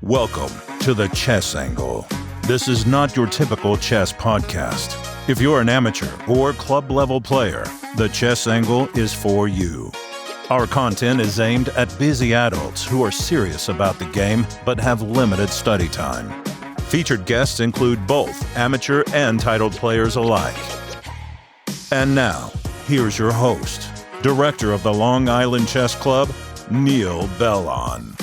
Welcome to the Chess Angle. This is not your typical chess podcast. If you're an amateur or club-level player, the Chess Angle is for you. Our content is aimed at busy adults who are serious about the game but have limited study time. Featured guests include both amateur and titled players alike. And now, here's your host, Director of the Long Island Chess Club, Neil Bellon.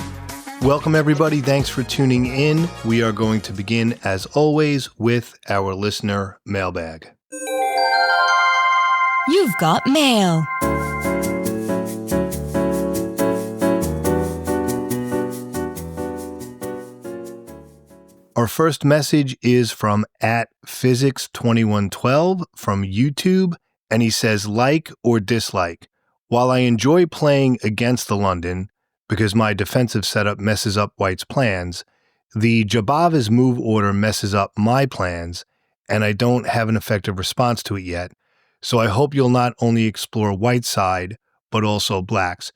Welcome, everybody. Thanks for tuning in. We are going to begin, as always, with our listener mailbag. You've got mail. Our first message is from @physics2112 from YouTube, and he says, like or dislike. While I enjoy playing against the London, because my defensive setup messes up White's plans, the Jabava's move order messes up my plans, and I don't have an effective response to it yet. So I hope you'll not only explore White's side, but also Black's.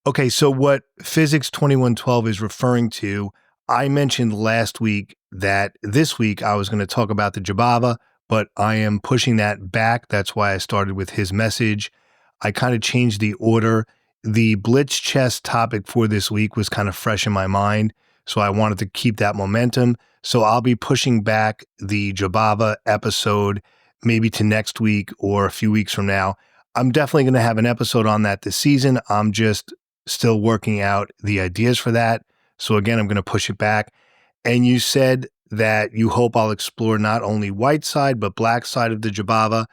Okay, so what Physics2112 is referring to, I mentioned last week that this week I was going to talk about the Jabava, but I am pushing that back. That's why I started with his message. I kind of changed the order. The Blitz chess topic for this week was kind of fresh in my mind, so I wanted to keep that momentum. So I'll be pushing back the Jabava episode maybe to next week or a few weeks from now. I'm definitely going to have an episode on that this season. I'm just still working out the ideas for that. So again, I'm going to push it back. And you said that you hope I'll explore not only White's side, but Black's side of the Jabava.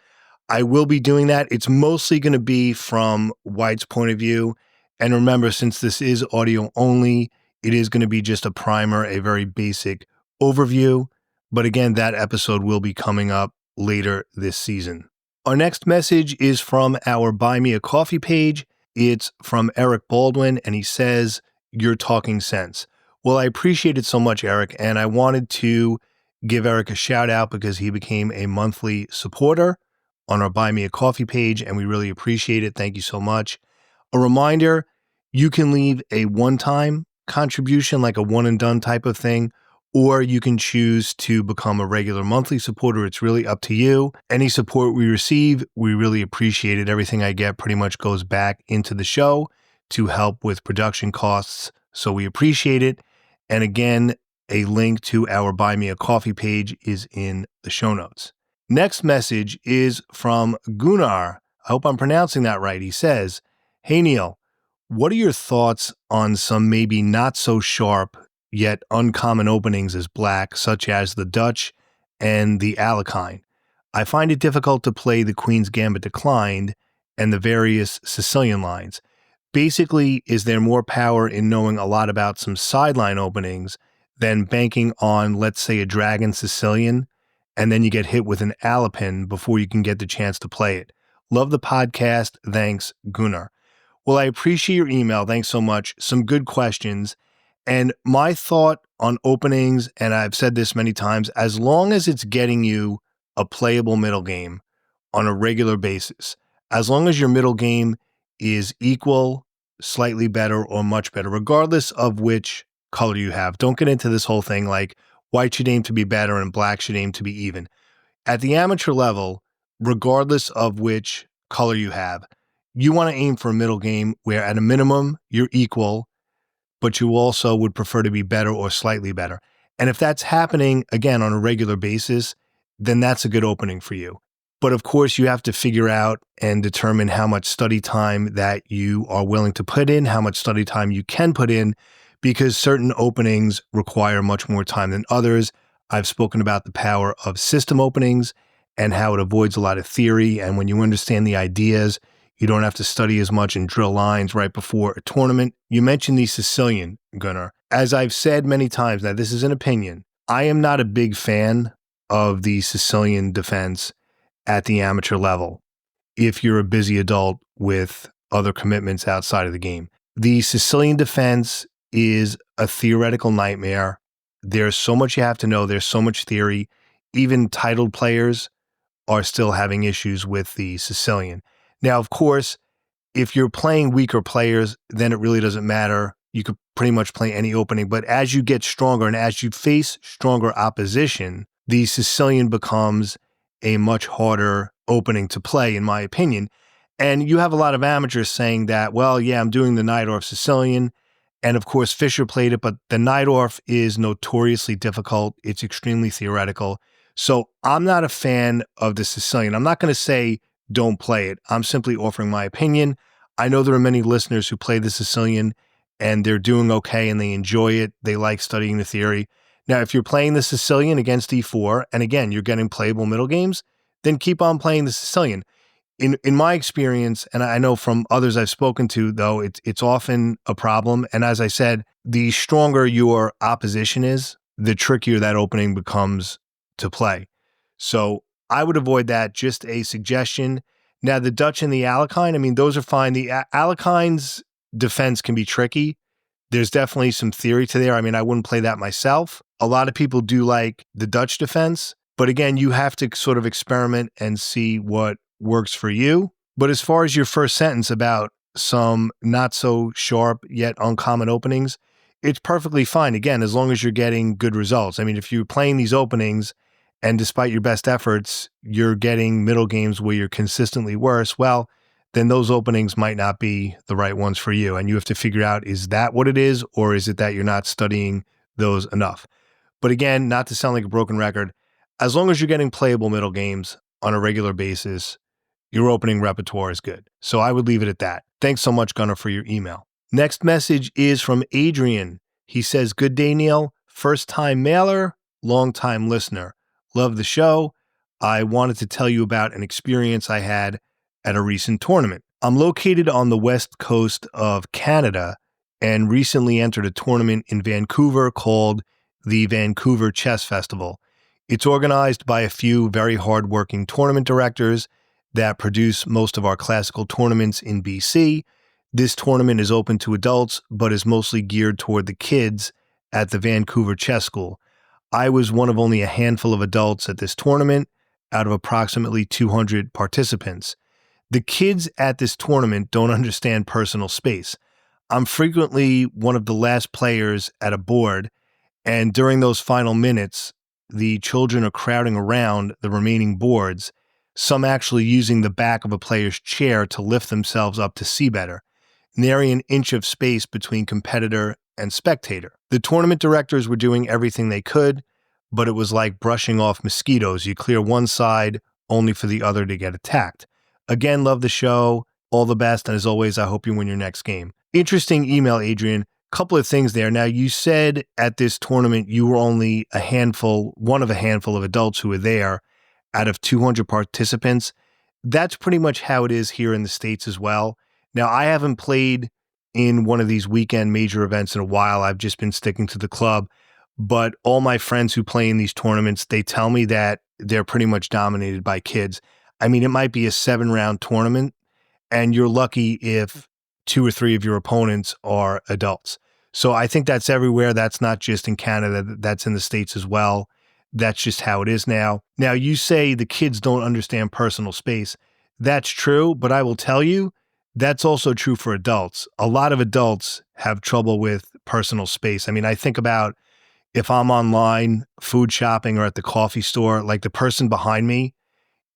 I will be doing that. It's mostly going to be from White's point of view. And remember, since this is audio only, it is going to be just a primer, a very basic overview. But again, that episode will be coming up later this season. Our next message is from our Buy Me a Coffee page. It's from Eric Baldwin, and he says, "You're talking sense." Well, I appreciate it so much, Eric, and I wanted to give Eric a shout out because he became a monthly supporter on our Buy Me a Coffee page, and we really appreciate it. Thank you so much. A reminder, you can leave a one-time contribution, like a one-and-done type of thing, or you can choose to become a regular monthly supporter. It's really up to you. Any support we receive, we really appreciate it. Everything I get pretty much goes back into the show to help with production costs, so we appreciate it. And again, a link to our Buy Me a Coffee page is in the show notes. Next message is from Gunnar. I hope I'm pronouncing that right. He says, "Hey Neil, what are your thoughts on some maybe not so sharp yet uncommon openings as Black, such as the Dutch and the Alekhine? I find it difficult to play the Queen's Gambit Declined and the various Sicilian lines. Basically, is there more power in knowing a lot about some sideline openings than banking on, let's say, a Dragon Sicilian, and then you get hit with an Alapin before you can get the chance to play it? Love the podcast. Thanks, Gunnar." Well, I appreciate your email. Thanks so much. Some good questions. And my thought on openings, and I've said this many times, as long as it's getting you a playable middle game on a regular basis, as long as your middle game is equal, slightly better, or much better, regardless of which color you have. Don't get into this whole thing like White should aim to be better and Black should aim to be even. At the amateur level, regardless of which color you have, you want to aim for a middle game where at a minimum you're equal, but you also would prefer to be better or slightly better. And if that's happening, again, on a regular basis, then that's a good opening for you. But of course, you have to figure out and determine how much study time that you are willing to put in, how much study time you can put in, because certain openings require much more time than others. I've spoken about the power of system openings and how it avoids a lot of theory. And when you understand the ideas, you don't have to study as much and drill lines right before a tournament. You mentioned the Sicilian, Gunnar. As I've said many times, now this is an opinion, I am not a big fan of the Sicilian defense at the amateur level if you're a busy adult with other commitments outside of the game. The Sicilian defense is a theoretical nightmare. There's so much you have to know. There's so much theory. Even titled players are still having issues with the Sicilian. Now, of course, if you're playing weaker players, then it really doesn't matter. you could pretty much play any opening. But as you get stronger and as you face stronger opposition, the Sicilian becomes a much harder opening to play, in my opinion. And you have a lot of amateurs saying that, well, yeah, I'm doing the Najdorf Sicilian. And of course, Fischer played it, but the Najdorf is notoriously difficult. It's extremely theoretical. So I'm not a fan of the Sicilian. I'm not going to say don't play it. I'm simply offering my opinion. I know there are many listeners who play the Sicilian and they're doing okay and they enjoy it. They like studying the theory. Now, if you're playing the Sicilian against E4, and again, you're getting playable middle games, then keep on playing the Sicilian. In my experience, and I know from others I've spoken to, though, it's often a problem. And as I said, the stronger your opposition is, the trickier that opening becomes to play. So I would avoid that. Just a suggestion. Now, the Dutch and the Alekhine, I mean, those are fine. The Alekhine's defense can be tricky. There's definitely some theory to there. I mean, I wouldn't play that myself. A lot of people do like the Dutch defense. But again, you have to sort of experiment and see what works for you. But as far as your first sentence about some not so sharp yet uncommon openings, it's perfectly fine. Again, as long as you're getting good results. I mean, if you're playing these openings and despite your best efforts, you're getting middle games where you're consistently worse, well, then those openings might not be the right ones for you. And you have to figure out, is that what it is? Or is it that you're not studying those enough? But again, not to sound like a broken record, as long as you're getting playable middle games on a regular basis, your opening repertoire is good. So I would leave it at that. Thanks so much, Gunnar, for your email. Next message is from Adrian. He says, good day, Neil. First time mailer, long time listener. Love the show. I wanted to tell you about an experience I had at a recent tournament. I'm located on the west coast of Canada and recently entered a tournament in Vancouver called the Vancouver Chess Festival. It's organized by a few very hardworking tournament directors that produce most of our classical tournaments in BC. This tournament is open to adults, but is mostly geared toward the kids at the Vancouver Chess School. I was one of only a handful of adults at this tournament out of approximately 200 participants. The kids at this tournament don't understand personal space. I'm frequently one of the last players at a board, and during those final minutes, the children are crowding around the remaining boards, some actually using the back of a player's chair to lift themselves up to see better, nary an inch of space between competitor and spectator. The tournament directors were doing everything they could, but it was like brushing off mosquitoes. You clear one side only for the other to get attacked. Again, love the show. All the best. And as always, I hope you win your next game. Interesting email, Adrian. Couple of things there. Now, you said at this tournament you were only one of a handful of adults who were there out of 200 participants. That's pretty much how it is here in the States as well. Now, I haven't played in one of these weekend major events in a while. I've just been sticking to the club. But all my friends who play in these tournaments, they tell me that they're pretty much dominated by kids. I mean, it might be a 7-round tournament, and you're lucky if 2 or 3 of your opponents are adults. So I think that's everywhere. That's not just in Canada. That's in the States as well. That's just how it is now. Now, you say the kids don't understand personal space. That's true, but I will tell you, that's also true for adults. A lot of adults have trouble with personal space. I mean, I think about if I'm online, food shopping, or at the coffee store, like the person behind me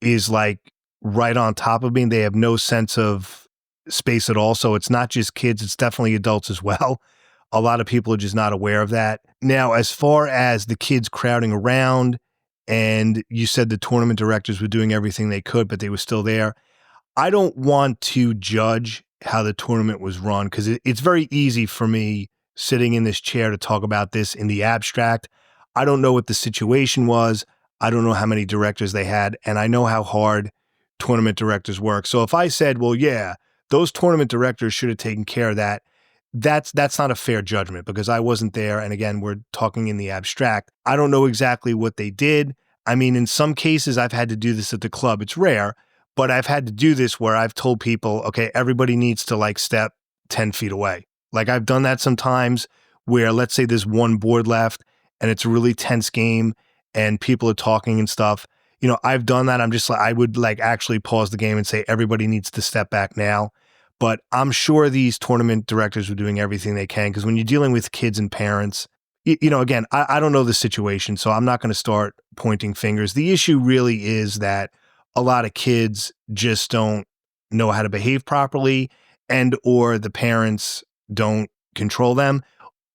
is like right on top of me. They have no sense of space at all. So it's not just kids, it's definitely adults as well. A lot of people are just not aware of that. Now, as far as the kids crowding around, and you said the tournament directors were doing everything they could, but they were still there. I don't want to judge how the tournament was run because it's very easy for me sitting in this chair to talk about this in the abstract. I don't know what the situation was. I don't know how many directors they had, and I know how hard tournament directors work. So if I said, well, yeah, those tournament directors should have taken care of that, that's not a fair judgment because I wasn't there. And again, we're talking in the abstract. I don't know exactly what they did. I mean, in some cases, I've had to do this at the club. It's rare, but I've had to do this where I've told people, okay, everybody needs to like step 10 feet away. Like I've done that sometimes where let's say there's one board left and it's a really tense game and people are talking and stuff. You know, I've done that. I'm just like, I would like actually pause the game and say, everybody needs to step back now. But I'm sure these tournament directors were doing everything they can, because when you're dealing with kids and parents, again, I don't know the situation, so I'm not going to start pointing fingers. The issue really is that a lot of kids just don't know how to behave properly, and or the parents don't control them.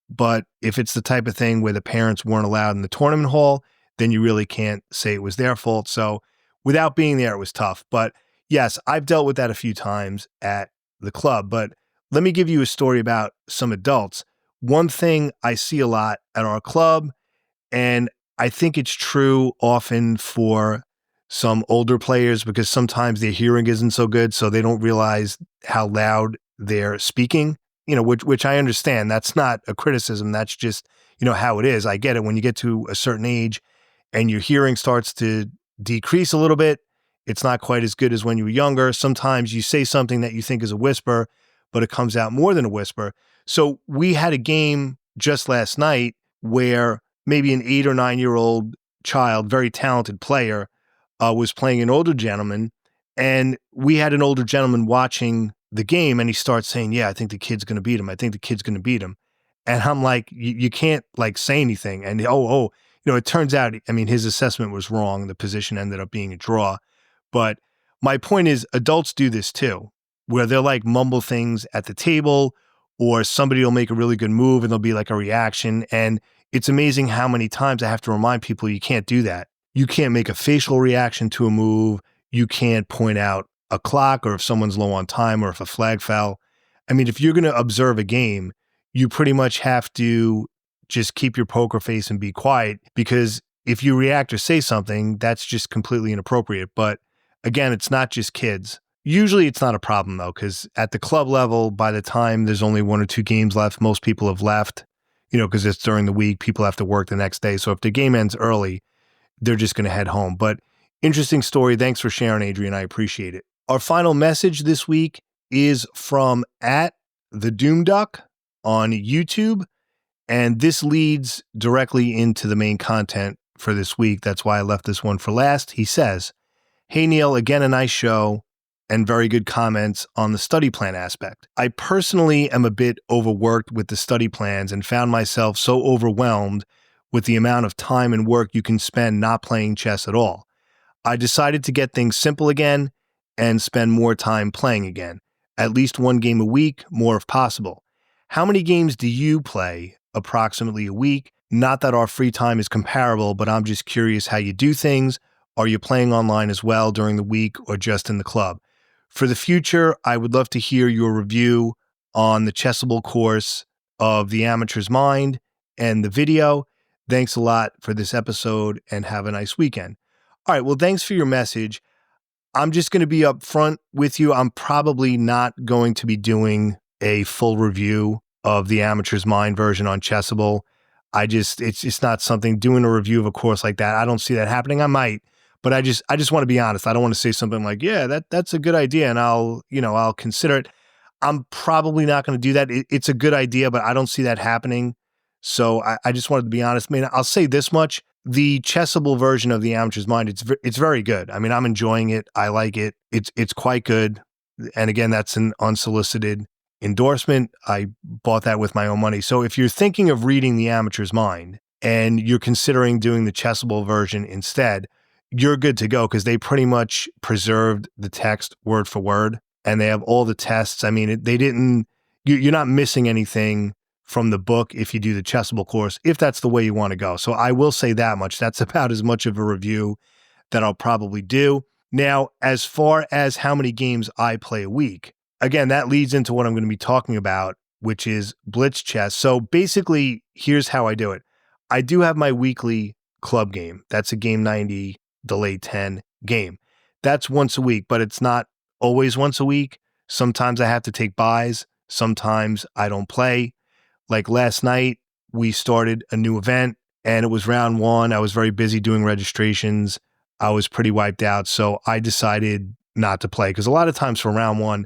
But if it's the type of thing where the parents weren't allowed in the tournament hall, then you really can't say it was their fault. So without being there, it was tough. But yes, I've dealt with that a few times at the club. But let me give you a story about some adults. One thing I see a lot at our club, and I think it's true often for some older players, because sometimes their hearing isn't so good, so they don't realize how loud they're speaking, which I understand. That's not a criticism. That's just, how it is. I get it. When you get to a certain age and your hearing starts to decrease a little bit, it's not quite as good as when you were younger. Sometimes you say something that you think is a whisper, but it comes out more than a whisper. So we had a game just last night where maybe an 8 or 9-year-old child, very talented player, was playing an older gentleman. And we had an older gentleman watching the game, and he starts saying, yeah, I think the kid's going to beat him. I think the kid's going to beat him. And I'm like, you can't say anything. And it turns out, his assessment was wrong. The position ended up being a draw. But my point is, adults do this too, where they'll mumble things at the table, or somebody will make a really good move and there'll be a reaction. And it's amazing how many times I have to remind people you can't do that. You can't make a facial reaction to a move. You can't point out a clock, or if someone's low on time, or if a flag fell. If you're going to observe a game, you pretty much have to just keep your poker face and be quiet, because if you react or say something, that's just completely inappropriate. But again, it's not just kids. Usually it's not a problem though, because at the club level, by the time there's only 1 or 2 games left, most people have left, because it's during the week, people have to work the next day. So if the game ends early, they're just going to head home. But interesting story. Thanks for sharing, Adrian. I appreciate it. Our final message this week is from @TheDoomDuck on YouTube. And this leads directly into the main content for this week. That's why I left this one for last. He says, hey, Neil, again, a nice show and very good comments on the study plan aspect. I personally am a bit overworked with the study plans and found myself so overwhelmed with the amount of time and work you can spend not playing chess at all. I decided to get things simple again and spend more time playing again, at least 1 game a week, more if possible. How many games do you play approximately a week? Not that our free time is comparable, but I'm just curious how you do things. Are you playing online as well during the week, or just in the club? For the future, I would love to hear your review on the Chessable course of The Amateur's Mind and the video. Thanks a lot for this episode, and have a nice weekend. All right, well, thanks for your message. I'm just going to be upfront with you. I'm probably not going to be doing a full review of The Amateur's Mind version on Chessable. It's just not something, doing a review of a course like that, I don't see that happening. I might, but I just want to be honest. I don't want to say something like, yeah, that's a good idea, and I'll consider it. I'm probably not going to do that. It's a good idea, but I don't see that happening. So I just wanted to be honest. I'll say this much. The Chessable version of The Amateur's Mind, it's very good. I'm enjoying it. I like it. It's quite good. And again, that's an unsolicited endorsement. I bought that with my own money. So if you're thinking of reading The Amateur's Mind and you're considering doing the Chessable version instead, you're good to go, because they pretty much preserved the text word for word, and they have all the tests. You're not missing anything from the book if you do the Chessable course, if that's the way you want to go. So I will say that much. That's about as much of a review that I'll probably do. Now, as far as how many games I play a week, again, that leads into what I'm going to be talking about, which is Blitz chess. So basically, here's how I do it. I do have my weekly club game. That's a game 90, delay 10 game. That's once a week, but it's not always once a week. Sometimes I have to take buys. Sometimes I don't play. Like last night, we started a new event, and it was round 1. I was very busy doing registrations. I was pretty wiped out, so I decided not to play, because a lot of times for round 1,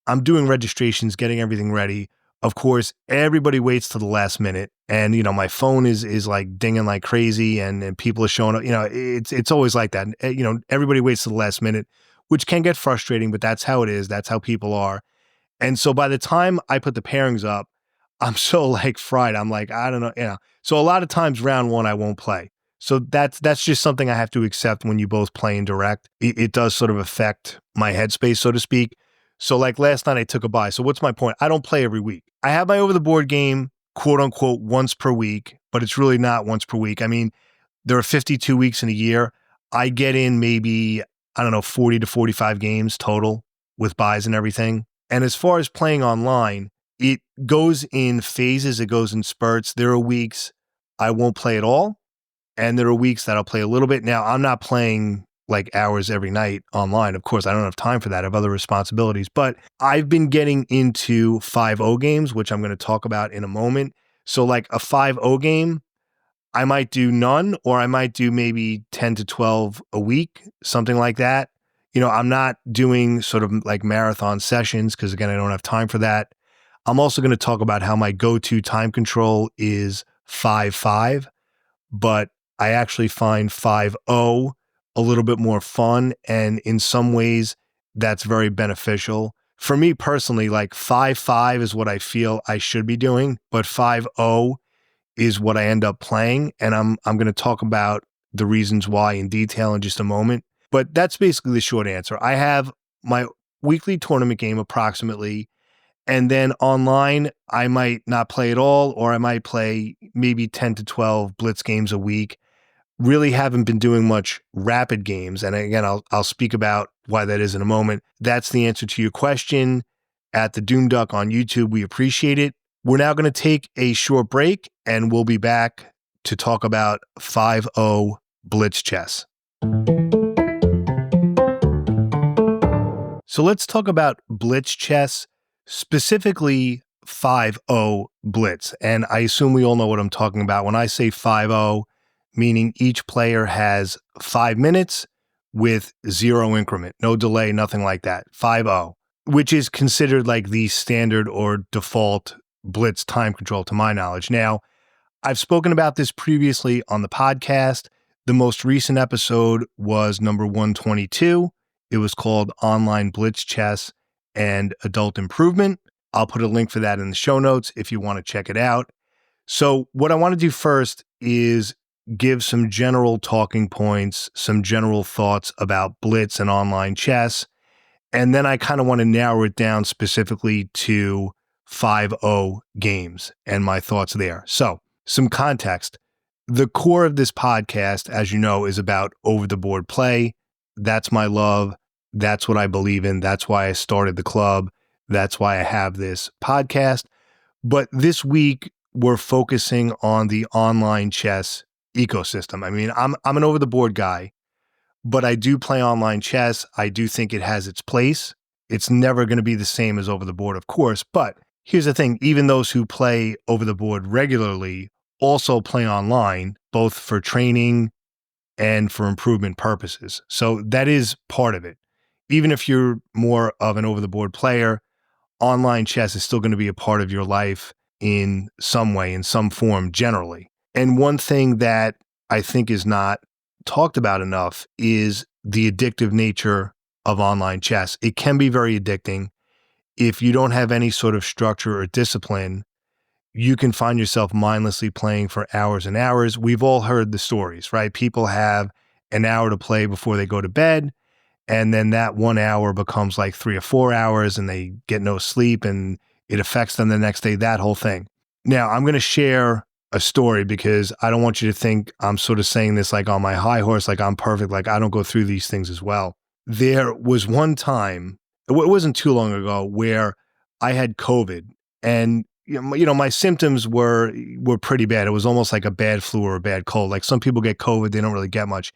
I'm doing registrations, getting everything ready. Of course, everybody waits till the last minute, and my phone is dinging like crazy, and people are showing up. It's always like that. Everybody waits till the last minute, which can get frustrating, but that's how it is. That's how people are. And so by the time I put the pairings up, I'm so like fried. I'm like, I don't know. So a lot of times round one, I won't play. So that's just something I have to accept when you both play in direct. It does sort of affect my headspace, so to speak. So like last night I took a bye. So what's my point? I don't play every week. I have my over the board game, quote unquote, once per week, but it's really not once per week. I mean, there are 52 weeks in a year. I get in maybe, 40 to 45 games total with buys and everything. And as far as playing online, it goes in phases. It goes in spurts. There are weeks I won't play at all. And there are weeks that I'll play a little bit. Now, I'm not playing like hours every night online. Of course, I don't have time for that. I have other responsibilities. But I've been getting into 5-0 games, which I'm going to talk about in a moment. So like a 5-0 game, I might do none, or I might do maybe 10 to 12 a week, something like that. I'm not doing sort of like marathon sessions because, again, I don't have time for that. I'm also going to talk about how my go-to time control is 5-5, but I actually find 5-0 a little bit more fun. And in some ways, that's very beneficial. For me personally, like 5-5 is what I feel I should be doing, but 5-0 is what I end up playing. And I'm going to talk about the reasons why in detail in just a moment. But that's basically the short answer. I have my weekly tournament game approximately, and then online, I might not play at all, or I might play maybe 10 to 12 Blitz games a week. Really haven't been doing much rapid games. And again, I'll speak about why that is in a moment. That's the answer to your question. At the Doom Duck on YouTube, we appreciate it. We're now going to take a short break, and we'll be back to talk about 5-0 Blitz chess. So let's talk about Blitz chess, specifically 5-0 Blitz. And I assume we all know what I'm talking about. When I say 5-0, meaning each player has 5 minutes with 0 increment, no delay, nothing like that. 5-0, which is considered like the standard or default Blitz time control to my knowledge. Now, I've spoken about this previously on the podcast. The most recent episode was number 122. It was called Online Blitz Chess and Adult Improvement. I'll put a link for that in the show notes if you want to check it out. So what I want to do first is give some general talking points, some general thoughts about Blitz and online chess. And then I kind of want to narrow it down specifically to 5-0 games and my thoughts there. So some context. The core of this podcast, as you know, is about over-the-board play. That's my love. That's what I believe in. That's why I started the club. That's why I have this podcast. But this week, we're focusing on the online chess ecosystem. I mean, I'm an over-the-board guy, but I do play online chess. I do think it has its place. It's never going to be the same as over-the-board, of course. But here's the thing. Even those who play over-the-board regularly also play online, both for training and for improvement purposes. So that is part of it. Even if you're more of an over-the-board player, online chess is still going to be a part of your life in some way, in some form, generally. And one thing that I think is not talked about enough is the addictive nature of online chess. It can be very addicting. If you don't have any sort of structure or discipline, you can find yourself mindlessly playing for hours and hours. We've all heard the stories, right? People have an hour to play before they go to bed, and then that 1 hour becomes like 3 or 4 hours, and they get no sleep, and it affects them the next day, that whole thing. Now, I'm going to share a story because I don't want you to think I'm sort of saying this like on my high horse, like I'm perfect, like I don't go through these things as well. There was one time, it wasn't too long ago, where I had COVID, and my symptoms were pretty bad. It was almost like a bad flu or a bad cold. Like some people get COVID, they don't really get much.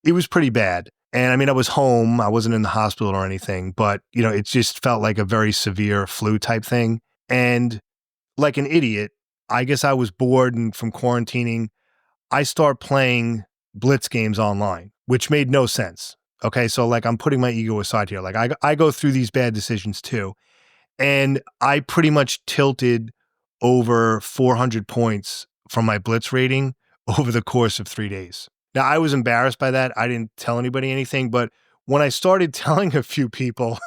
It was pretty bad. And I mean, I was home, I wasn't in the hospital or anything, but it just felt like a very severe flu type thing. And like an idiot, I guess I was bored, and from quarantining, I start playing Blitz games online, which made no sense. Okay. So like I'm putting my ego aside here. Like I go through these bad decisions too. And I pretty much tilted over 400 points from my Blitz rating over the course of 3 days. Now, I was embarrassed by that. I didn't tell anybody anything, but when I started telling a few people,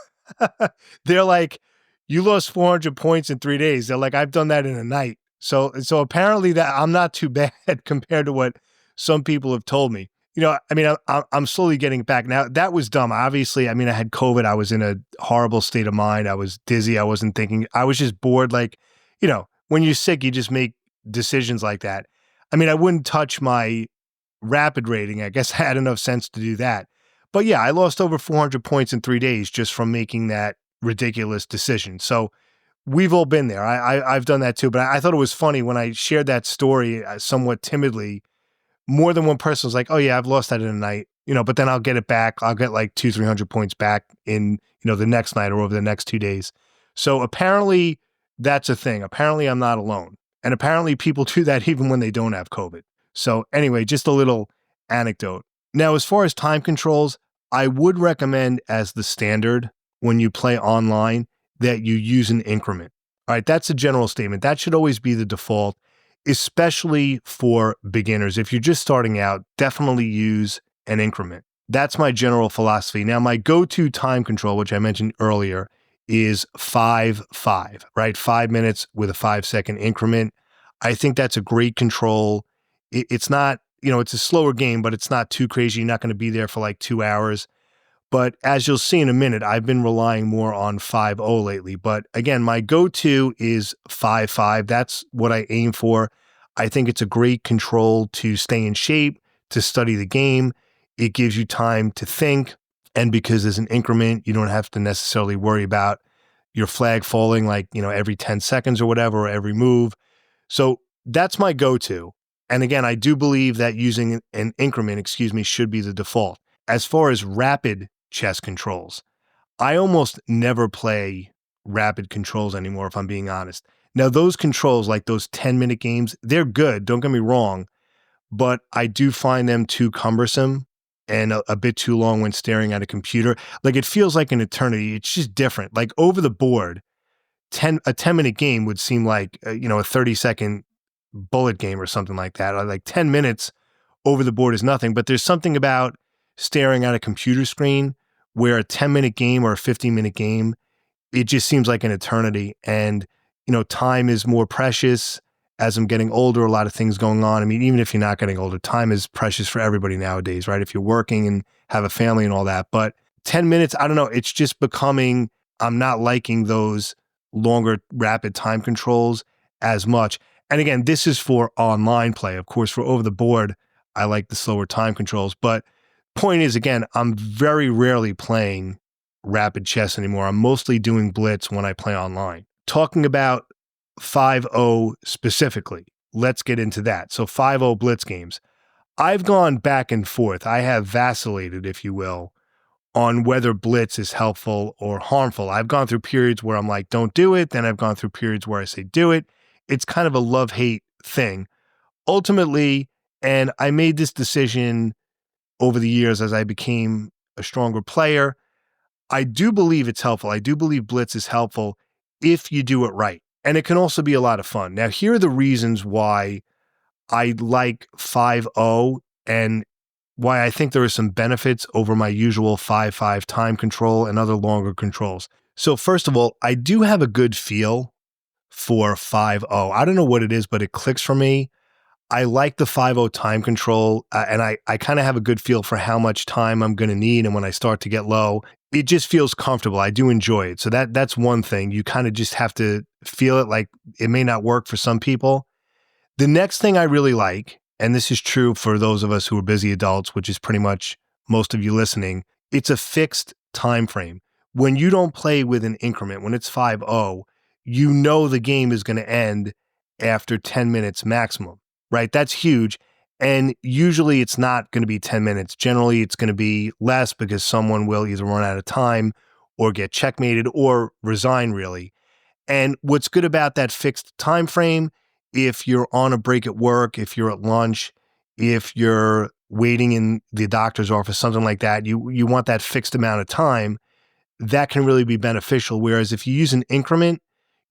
they're like, you lost 400 points in 3 days. They're like, I've done that in a night. So apparently that I'm not too bad compared to what some people have told me. I mean, I'm slowly getting back. Now, that was dumb. Obviously, I mean, I had COVID. I was in a horrible state of mind. I was dizzy. I wasn't thinking. I was just bored. Like, when you're sick, you just make decisions like that. I mean, I wouldn't touch my rapid rating. I guess I had enough sense to do that. But yeah, I lost over 400 points in 3 days just from making that ridiculous decision. So we've all been there. I've done that too. But I thought it was funny when I shared that story somewhat timidly. More than one person was like, "Oh yeah, I've lost that in a night," but then I'll get it back. I'll get like 200-300 points back in the next night or over the next 2 days. So apparently that's a thing. Apparently I'm not alone, and apparently people do that even when they don't have COVID. So anyway, just a little anecdote. Now, as far as time controls, I would recommend as the standard when you play online that you use an increment. All right, that's a general statement. That should always be the default, especially for beginners. If you're just starting out, definitely use an increment. That's my general philosophy. Now, my go-to time control, which I mentioned earlier, is 5-5, right? 5 minutes with a 5-second increment. I think that's a great control. It's not, it's a slower game, but it's not too crazy. You're not going to be there for like 2 hours. But as you'll see in a minute, I've been relying more on 5-0 lately. But again, my go-to is 5-5. That's what I aim for. I think it's a great control to stay in shape, to study the game. It gives you time to think. And because there's an increment, you don't have to necessarily worry about your flag falling like, every 10 seconds or whatever, or every move. So that's my go-to. And again, I do believe that using an increment, should be the default. As far as rapid chess controls, I almost never play rapid controls anymore, if I'm being honest. Now, those controls, like those 10-minute games, they're good, don't get me wrong, but I do find them too cumbersome and a bit too long when staring at a computer. Like, it feels like an eternity. It's just different. Like, over the board, a 10-minute game would seem like, a 30-second bullet game or something like that. Like 10 minutes over the board is nothing, but there's something about staring at a computer screen where a 10-minute game or a 15-minute game, it just seems like an eternity. And, time is more precious. As I'm getting older, a lot of things going on. I mean, even if you're not getting older, time is precious for everybody nowadays, right? If you're working and have a family and all that. But 10 minutes, I don't know, it's just becoming, I'm not liking those longer rapid time controls as much. And again, this is for online play. Of course, for over the board, I like the slower time controls. But point is, again, I'm very rarely playing rapid chess anymore. I'm mostly doing Blitz when I play online. Talking about 5-0 specifically, let's get into that. So 5-0 Blitz games. I've gone back and forth. I have vacillated, if you will, on whether Blitz is helpful or harmful. I've gone through periods where I'm like, don't do it. Then I've gone through periods where I say, do it. It's kind of a love-hate thing. Ultimately, and I made this decision over the years as I became a stronger player, I do believe it's helpful. I do believe Blitz is helpful if you do it right. And it can also be a lot of fun. Now, here are the reasons why I like 5-0 and why I think there are some benefits over my usual 5-5 time control and other longer controls. So first of all, I do have a good feel for 5-0. I don't know what it is, but it clicks for me. I like the 5-0 time control, and I kind of have a good feel for how much time I'm going to need. And when I start to get low, it just feels comfortable. I do enjoy it. So that's one thing. You kind of just have to feel it. Like, it may not work for some people. The next thing I really like, and this is true for those of us who are busy adults, which is pretty much most of you listening, it's a fixed time frame. When you don't play with an increment, when it's 5-0, you know the game is going to end after 10 minutes maximum, right? That's huge. And usually it's not going to be 10 minutes. Generally, it's going to be less because someone will either run out of time or get checkmated or resign, really. And what's good about that fixed time frame, if you're on a break at work, if you're at lunch, if you're waiting in the doctor's office, something like that, you want that fixed amount of time, that can really be beneficial. Whereas if you use an increment,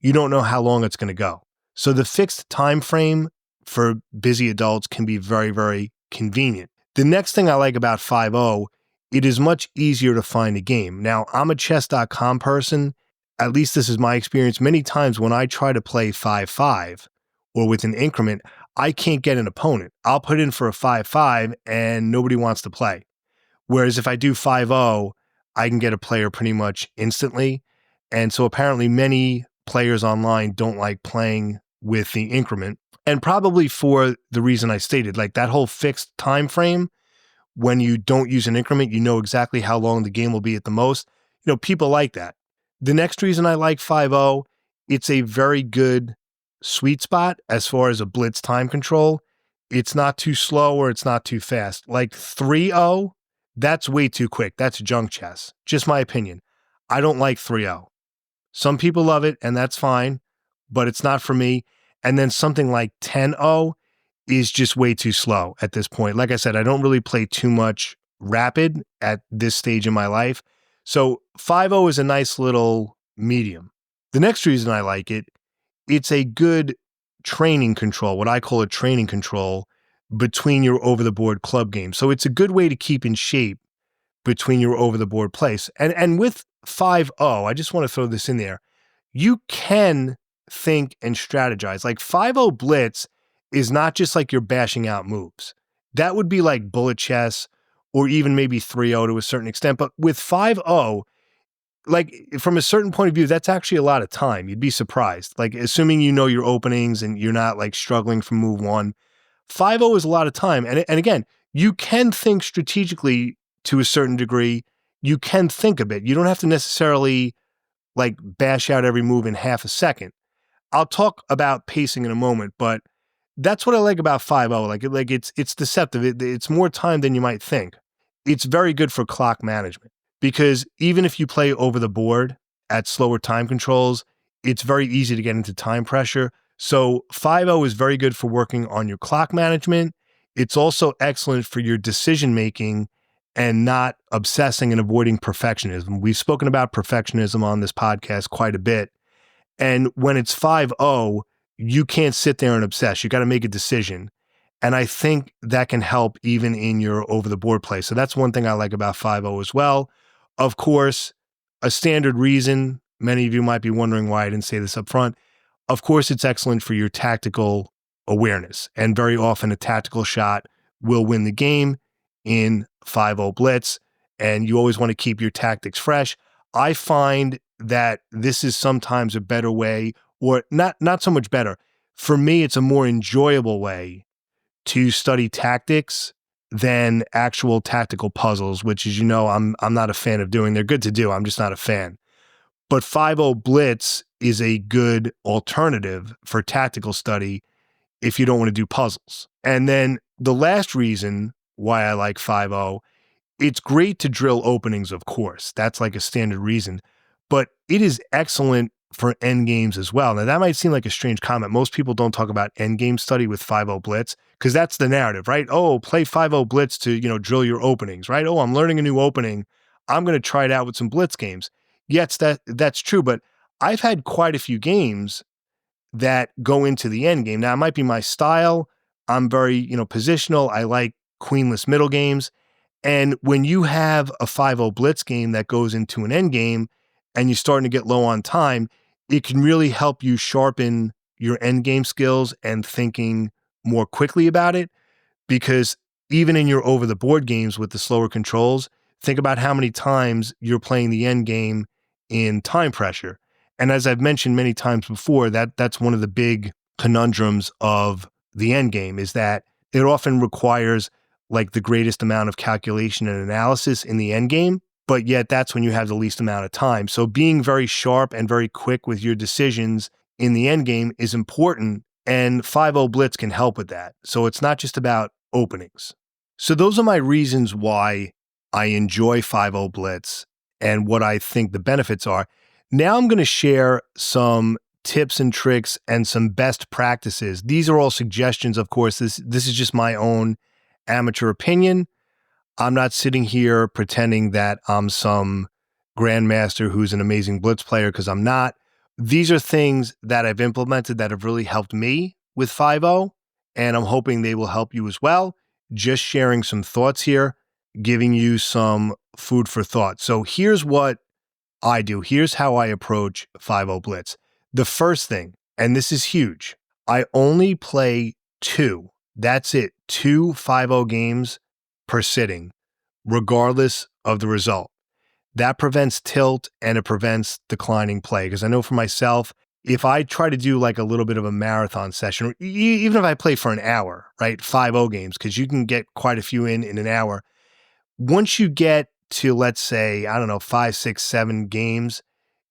you don't know how long it's going to go. So the fixed time frame for busy adults can be very, very convenient. The next thing I like about 5-0, it is much easier to find a game. Now, I'm a chess.com person, at least this is my experience, many times when I try to play 5-5 or with an increment, I can't get an opponent. I'll put in for a 5-5 and nobody wants to play. Whereas if I do 5-0, I can get a player pretty much instantly. And so apparently many players online don't like playing with the increment. And probably for the reason I stated, like that whole fixed time frame, when you don't use an increment, you know exactly how long the game will be at the most. People like that. The next reason I like 5-0, it's a very good sweet spot as far as a blitz time control. It's not too slow or it's not too fast. Like 3-0, that's way too quick. That's junk chess. Just my opinion. I don't like 3-0. Some people love it, and that's fine, but it's not for me. And then something like 10-0 is just way too slow at this point. Like I said, I don't really play too much rapid at this stage in my life. So 5-0 is a nice little medium. The next reason I like it, it's a good training control, what I call a training control between your over-the-board club games. So it's a good way to keep in shape between your over-the-board plays. And with 5-0, I just want to throw this in there, you can think and strategize. Like 5-0 blitz is not just like you're bashing out moves. That would be like bullet chess or even maybe 3-0 to a certain extent. But with 5-0, like from a certain point of view, that's actually a lot of time. You'd be surprised. Like assuming you know your openings and you're not like struggling from move one, 5-0 is a lot of time. And again, you can think strategically to a certain degree. You can think a bit. You don't have to necessarily like bash out every move in half a second. I'll talk about pacing in a moment, but that's what I like about 5-0. Like it's deceptive. It's more time than you might think. It's very good for clock management because even if you play over the board at slower time controls, it's very easy to get into time pressure. So 5-0 is very good for working on your clock management. It's also excellent for your decision making and not obsessing and avoiding perfectionism. We've spoken about perfectionism on this podcast quite a bit. And when it's 5-0, you can't sit there and obsess. You got to make a decision. And I think that can help even in your over-the-board play. So that's one thing I like about 5-0 as well. Of course, a standard reason, many of you might be wondering why I didn't say this up front. Of course, it's excellent for your tactical awareness. And very often a tactical shot will win the game in 5-0 blitz. And you always want to keep your tactics fresh. I find that this is sometimes a better way, or not so much better. For me, it's a more enjoyable way to study tactics than actual tactical puzzles, which, as you know, I'm not a fan of doing. They're good to do. I'm just not a fan. But 5-0 blitz is a good alternative for tactical study if you don't want to do puzzles. And then the last reason why I like 5-0, it's great to drill openings, of course. That's like a standard reason. But it is excellent for endgames as well. Now, that might seem like a strange comment. Most people don't talk about endgame study with 5-0 blitz because that's the narrative, right? Oh, play 5-0 blitz to, drill your openings, right? Oh, I'm learning a new opening. I'm going to try it out with some blitz games. Yes, that's true, but I've had quite a few games that go into the end game. Now, it might be my style. I'm very, positional. I like queenless middle games. And when you have a 5-0 blitz game that goes into an end game and you're starting to get low on time, it can really help you sharpen your end game skills and thinking more quickly about it. Because even in your over the board games with the slower controls, think about how many times you're playing the end game in time pressure. And as I've mentioned many times before, that's one of the big conundrums of the end game is that it often requires like the greatest amount of calculation and analysis in the end game, but yet that's when you have the least amount of time. So being very sharp and very quick with your decisions in the end game is important, and 5-0 blitz can help with that. So it's not just about openings. So those are my reasons why I enjoy 5-0 blitz and what I think the benefits are. Now I'm going to share some tips and tricks and some best practices. These are all suggestions, of course. This is just my own amateur opinion. I'm not sitting here pretending that I'm some grandmaster who's an amazing blitz player, because I'm not. These are things that I've implemented that have really helped me with 5-0, and I'm hoping they will help you as well. Just sharing some thoughts here, giving you some food for thought. So here's what I do. Here's how I approach 5-0 Blitz. The first thing, and this is huge, I only play 2. That's it. 2 5-0 games per sitting, regardless of the result. That prevents tilt and it prevents declining play. Because I know for myself, if I try to do like a little bit of a marathon session, even if I play for an hour, right, 5-0 games, because you can get quite a few in an hour. Once you get to, let's say, I don't know, 5, 6, 7 games,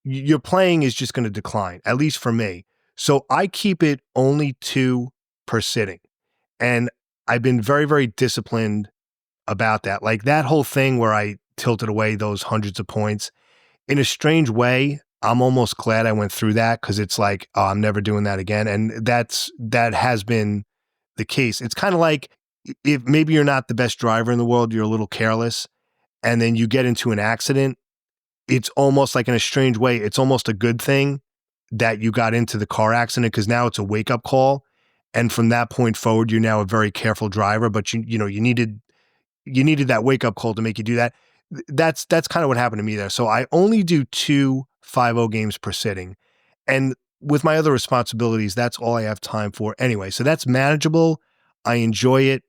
your playing is just going to decline, at least for me. So I keep it only 2 per sitting. And I've been very, very disciplined about that. Like that whole thing where I tilted away those hundreds of points, in a strange way, I'm almost glad I went through that, because it's like, oh, I'm never doing that again. And that has been the case. It's kind of like if maybe you're not the best driver in the world, you're a little careless, and then you get into an accident. It's almost like, in a strange way, it's almost a good thing that you got into the car accident, because now it's a wake-up call. And from that point forward, you're now a very careful driver, but you needed that wake-up call to make you do that. That's kind of what happened to me there. So I only do 2 5-0 games per sitting. And with my other responsibilities, that's all I have time for anyway. So that's manageable. I enjoy it.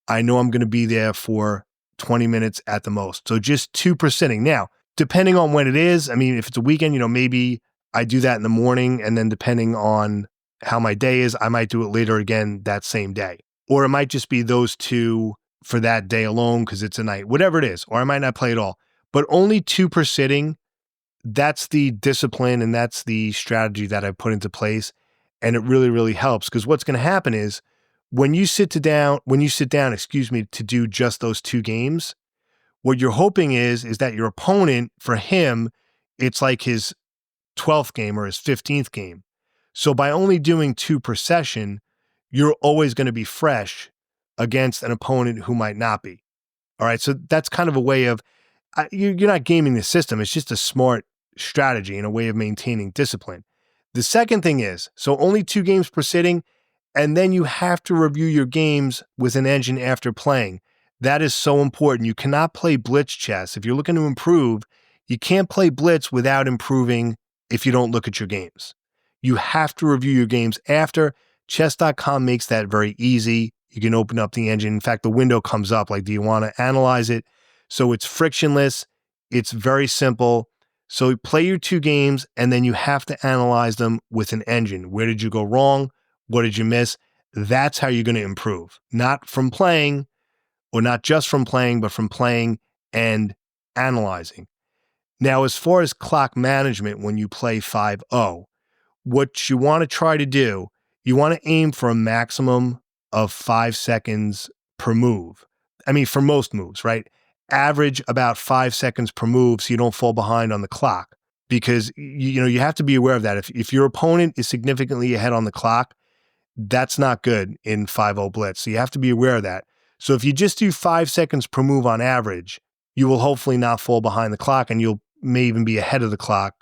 I know I'm going to be there for 20 minutes at the most. So just 2 per sitting. Now, depending on when it is, I mean, if it's a weekend, maybe I do that in the morning, and then depending on how my day is, I might do it later again that same day. Or it might just be those 2 for that day alone because it's a night, whatever it is. Or I might not play at all. But only 2 per sitting, that's the discipline and that's the strategy that I put into place. And it really, really helps, because what's going to happen is when you sit down, to do just those 2 games, what you're hoping is that your opponent, for him, it's like his 12th game or his 15th game. So by only doing 2 per session, you're always going to be fresh against an opponent who might not be. All right. So that's kind of a way of, you're not gaming the system. It's just a smart strategy and a way of maintaining discipline. The second thing is, so only 2 games per sitting, and then you have to review your games with an engine after playing. That is so important. You cannot play Blitz chess. If you're looking to improve, you can't play Blitz without improving if you don't look at your games. You have to review your games after. Chess.com makes that very easy. You can open up the engine. In fact, the window comes up like, do you want to analyze it? So it's frictionless. It's very simple. So play your 2 games, and then you have to analyze them with an engine. Where did you go wrong? What did you miss? That's how you're going to improve. Not from playing, or not just from playing, but from playing and analyzing. Now, as far as clock management, when you play 5-0, what you want to try to do, you want to aim for a maximum of 5 seconds per move. I mean, for most moves, right? Average about 5 seconds per move so you don't fall behind on the clock, because you have to be aware of that. If your opponent is significantly ahead on the clock, that's not good in 5-0 Blitz. So you have to be aware of that. So if you just do 5 seconds per move on average, you will hopefully not fall behind the clock, and you'll may even be ahead of the clock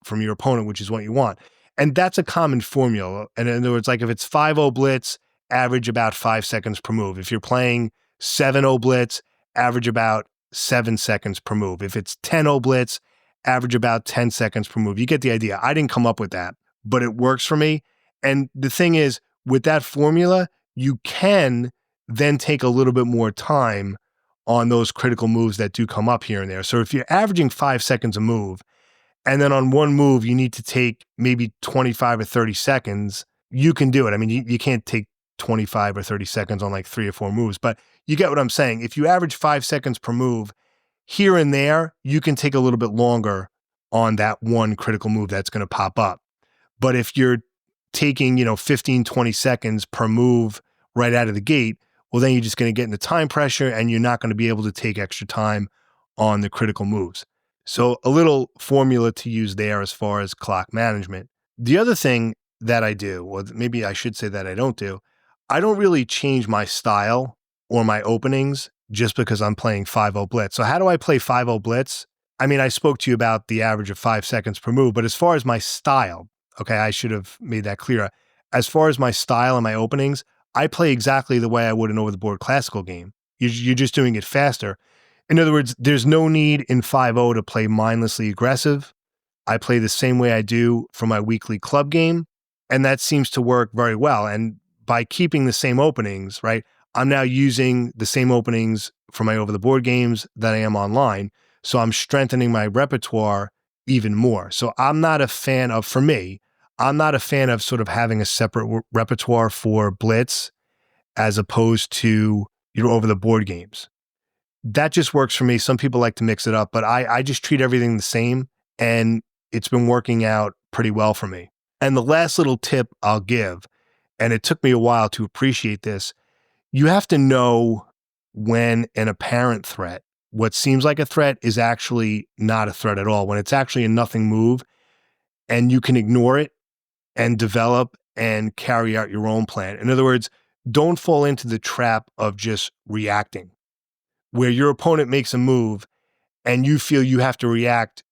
from your opponent, which is what you want. And that's a common formula. And in other words, like if it's 5-0 Blitz, average about 5 seconds per move. If you're playing 7-0 Blitz, average about 7 seconds per move. If it's 10-0 Blitz, average about 10 seconds per move. You get the idea. I didn't come up with that, but it works for me. And the thing is, with that formula, you can then take a little bit more time on those critical moves that do come up here and there. So if you're averaging 5 seconds a move, and then on one move, you need to take maybe 25 or 30 seconds, you can do it. I mean, you can't take 25 or 30 seconds on like 3 or 4 moves, but you get what I'm saying. If you average 5 seconds per move, here and there, you can take a little bit longer on that one critical move that's going to pop up. But if you're taking, 15, 20 seconds per move right out of the gate, well, then you're just going to get into time pressure, and you're not going to be able to take extra time on the critical moves. So a little formula to use there as far as clock management. The other thing that I do, or maybe I should say that I don't do, I don't really change my style or my openings just because I'm playing 5-0 Blitz. So how do I play 5-0 Blitz? I mean, I spoke to you about the average of 5 seconds per move, but as far as my style, okay, I should have made that clearer. As far as my style and my openings, I play exactly the way I would an over-the-board classical game. You're just doing it faster. In other words, there's no need in 5-0 to play mindlessly aggressive. I play the same way I do for my weekly club game, and that seems to work very well. And by keeping the same openings, right, I'm now using the same openings for my over-the-board games that I am online. So I'm strengthening my repertoire even more. So I'm not a fan of, for me, I'm not a fan of sort of having a separate repertoire for Blitz as opposed to your over-the-board games. That just works for me. Some people like to mix it up, but I just treat everything the same, and it's been working out pretty well for me. And the last little tip I'll give, and it took me a while to appreciate this, you have to know when an apparent threat, what seems like a threat, is actually not a threat at all, when it's actually a nothing move, and you can ignore it and develop and carry out your own plan. In other words, don't fall into the trap of just reacting, where your opponent makes a move and you feel you have to react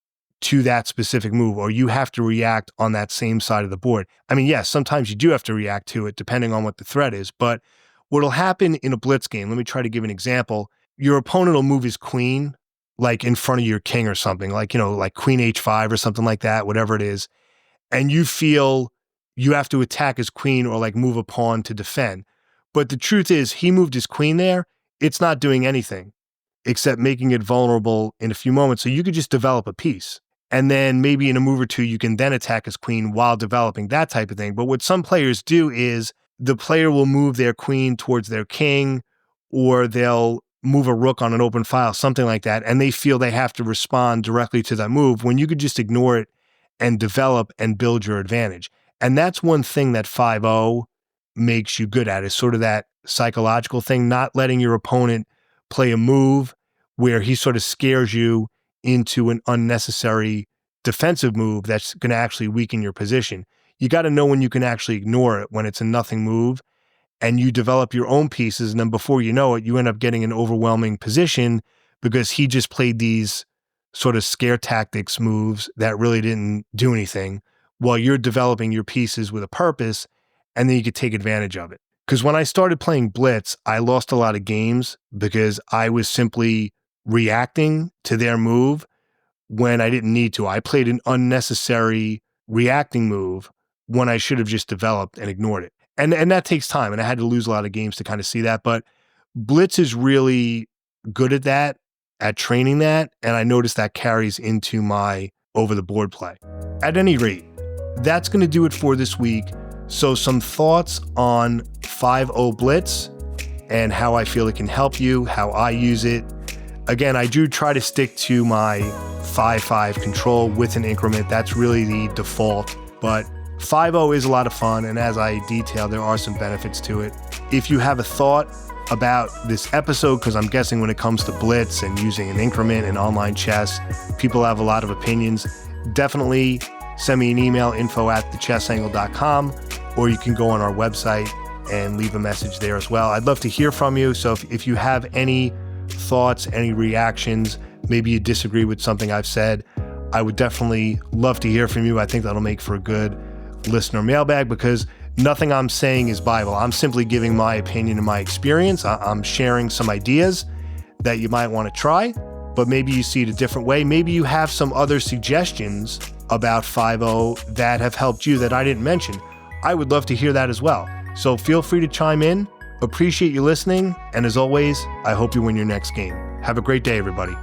to that specific move, or you have to react on that same side of the board. I mean, yes, sometimes you do have to react to it depending on what the threat is, but what'll happen in a Blitz game, let me try to give an example. Your opponent will move his queen like in front of your king or something, like, like queen h5 or something like that, whatever it is. And you feel you have to attack his queen or like move a pawn to defend. But the truth is, he moved his queen there. It's not doing anything except making it vulnerable in a few moments. So you could just develop a piece. And then maybe in a move or two, you can then attack his queen while developing that type of thing. But what some players do is the player will move their queen towards their king, or they'll move a rook on an open file, something like that. And they feel they have to respond directly to that move when you could just ignore it and develop and build your advantage. And that's one thing that 5-0 makes you good at, is sort of that psychological thing, not letting your opponent play a move where he sort of scares you into an unnecessary defensive move that's going to actually weaken your position. You got to know when you can actually ignore it, when it's a nothing move, and you develop your own pieces. And then before you know it, you end up getting an overwhelming position because he just played these sort of scare tactics moves that really didn't do anything while you're developing your pieces with a purpose, and then you could take advantage of it. Because when I started playing Blitz, I lost a lot of games because I was simply reacting to their move when I didn't need to. I played an unnecessary reacting move when I should have just developed and ignored it. And that takes time, and I had to lose a lot of games to kind of see that. But Blitz is really good at that, at training that, and I noticed that carries into my over-the-board play. At any rate, that's going to do it for this week. So some thoughts on 5-0 Blitz and how I feel it can help you, how I use it. Again, I do try to stick to my 5-5 control with an increment. That's really the default, but 5-0 is a lot of fun, and as I detail, there are some benefits to it. If you have a thought about this episode, because I'm guessing when it comes to Blitz and using an increment in online chess, people have a lot of opinions, definitely send me an email, info@thechessangle.com, or you can go on our website and leave a message there as well. I'd love to hear from you, so if you have any thoughts, any reactions, maybe you disagree with something I've said, I would definitely love to hear from you. I think that'll make for a good listener mailbag, because nothing I'm saying is Bible. I'm simply giving my opinion and my experience. I'm sharing some ideas that you might want to try, but maybe you see it a different way. Maybe you have some other suggestions about 5-0 that have helped you that I didn't mention. I would love to hear that as well. So feel free to chime in. Appreciate you listening. And as always, I hope you win your next game. Have a great day, everybody.